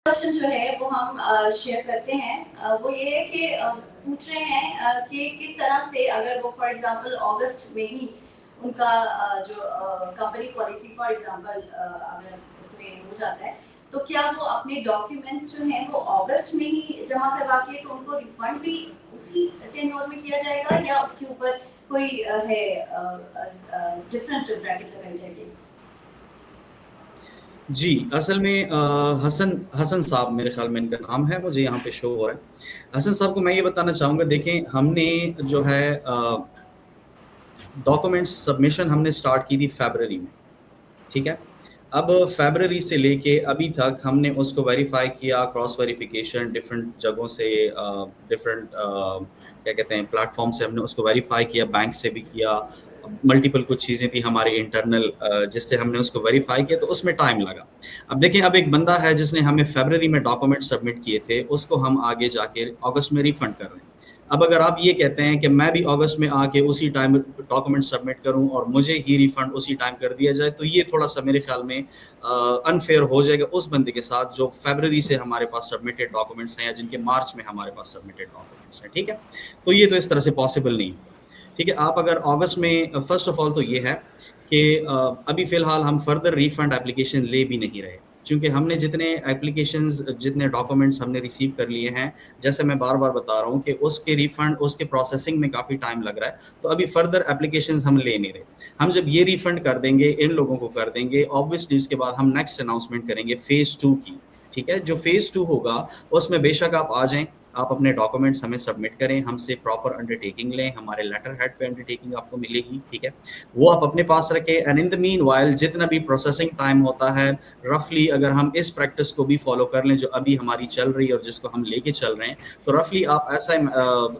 Question जो है वो हम शेयर करते हैं, वो ये है कि पूछ रहे हैं कि किस तरह से अगर वो फॉर एग्जांपल अगस्त में ही उनका जो कंपनी पॉलिसी फॉर एग्जांपल अगर उसमें हो जाता है तो क्या वो अपने डॉक्यूमेंट्स जो हैं वो अगस्त में ही जमा करवा के तो उनको रिफंड भी उसी टेन्योर में किया जाएगा या उसके ऊपर कोई है डिफरेंट ब्रैकेट लगाई जाएगी? जी, असल में हसन साहब मेरे ख़्याल में इनका नाम है, मुझे यहाँ पे शो हो रहा है। हसन साहब को मैं ये बताना चाहूँगा, देखें हमने जो है डॉक्यूमेंट्स सबमिशन हमने स्टार्ट की थी फ़रवरी में, ठीक है? अब फ़रवरी से लेके अभी तक हमने उसको वेरीफ़ाई किया, क्रॉस वेरिफ़िकेशन डिफ़रेंट जगहों से डिफ़रेंट क्या कहते हैं प्लेटफ़ॉर्म से हमने उसको वेरीफ़ाई किया, बैंक से भी किया, मल्टीपल कुछ चीज़ें थी हमारे इंटरनल जिससे हमने उसको वेरीफ़ाई किया, तो उसमें टाइम लगा। अब देखिए, अब एक बंदा है जिसने हमें फ़रवरी में डॉक्यूमेंट सबमिट किए थे, उसको हम आगे जाके अगस्त में रिफ़ंड कर रहे हैं। अब अगर आप ये कहते हैं कि मैं भी अगस्त में आके उसी टाइम डॉक्यूमेंट सबमिट करूं और मुझे ही रिफंड उसी टाइम कर दिया जाए, तो ये थोड़ा सा मेरे ख्याल में अनफेयर हो जाएगा उस बंदे के साथ जो फरवरी से हमारे पास सबमिटेड डॉक्यूमेंट्स हैं या जिनके मार्च में हमारे पास सबमिटेड डॉक्यूमेंट्स हैं, ठीक है? तो ये तो इस तरह से पॉसिबल नहीं होगा, ठीक है? आप अगर अगस्त में फर्स्ट ऑफ ऑल तो ये है कि अभी फ़िलहाल हम फर्दर रिफंड एप्लीकेशन ले भी नहीं रहे, चूँकि हमने जितने एप्लीकेशंस जितने डॉक्यूमेंट्स हमने रिसीव कर लिए हैं, जैसे मैं बार-बार बता रहा हूँ कि उसके रिफंड उसके प्रोसेसिंग में काफ़ी टाइम लग रहा है, तो अभी फर्दर एप्लीकेशंस हम ले नहीं रहे। हम जब ये रिफंड कर देंगे, इन लोगों को कर देंगे, ऑब्वियसली उसके बाद हम नेक्स्ट अनाउंसमेंट करेंगे फ़ेज़ 2 की, ठीक है? जो फ़ेज़ 2 होगा, उसमें बेशक आप आ जाएँ, आप अपने डॉक्यूमेंट्स हमें सबमिट करें, हमसे प्रॉपर अंडरटेकिंग लें, हमारे लेटर हेड पे अंडरटेकिंग आपको मिलेगी, ठीक है? वो आप अपने पास रखें एंड इन द मीनवाइल जितना भी प्रोसेसिंग टाइम होता है, रफली अगर हम इस प्रैक्टिस को भी फॉलो कर लें जो अभी हमारी चल रही है और जिसको हम लेके चल रहे हैं, तो रफली आप ऐसा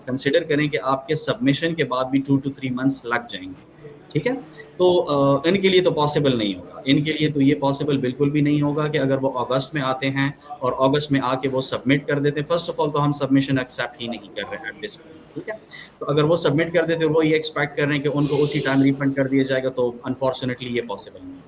कंसिडर करें कि आपके सबमिशन के बाद भी 2 to 3 मंथ्स लग जाएंगे, ठीक है? तो इनके लिए तो पॉसिबल नहीं होगा, इनके लिए तो ये पॉसिबल बिल्कुल भी नहीं होगा कि अगर वो अगस्त में आते हैं और अगस्त में आके वो सबमिट कर देते हैं। फर्स्ट ऑफ ऑल तो हम सबमिशन एक्सेप्ट ही नहीं कर रहे हैं एट दिस पॉइंट, ठीक है? तो अगर वो सबमिट कर देते और वो ये एक्सपेक्ट कर रहे हैं कि उनको उसी टाइम रिफंड कर दिया जाएगा, तो अनफॉर्चुनेटली ये पॉसिबल नहीं है।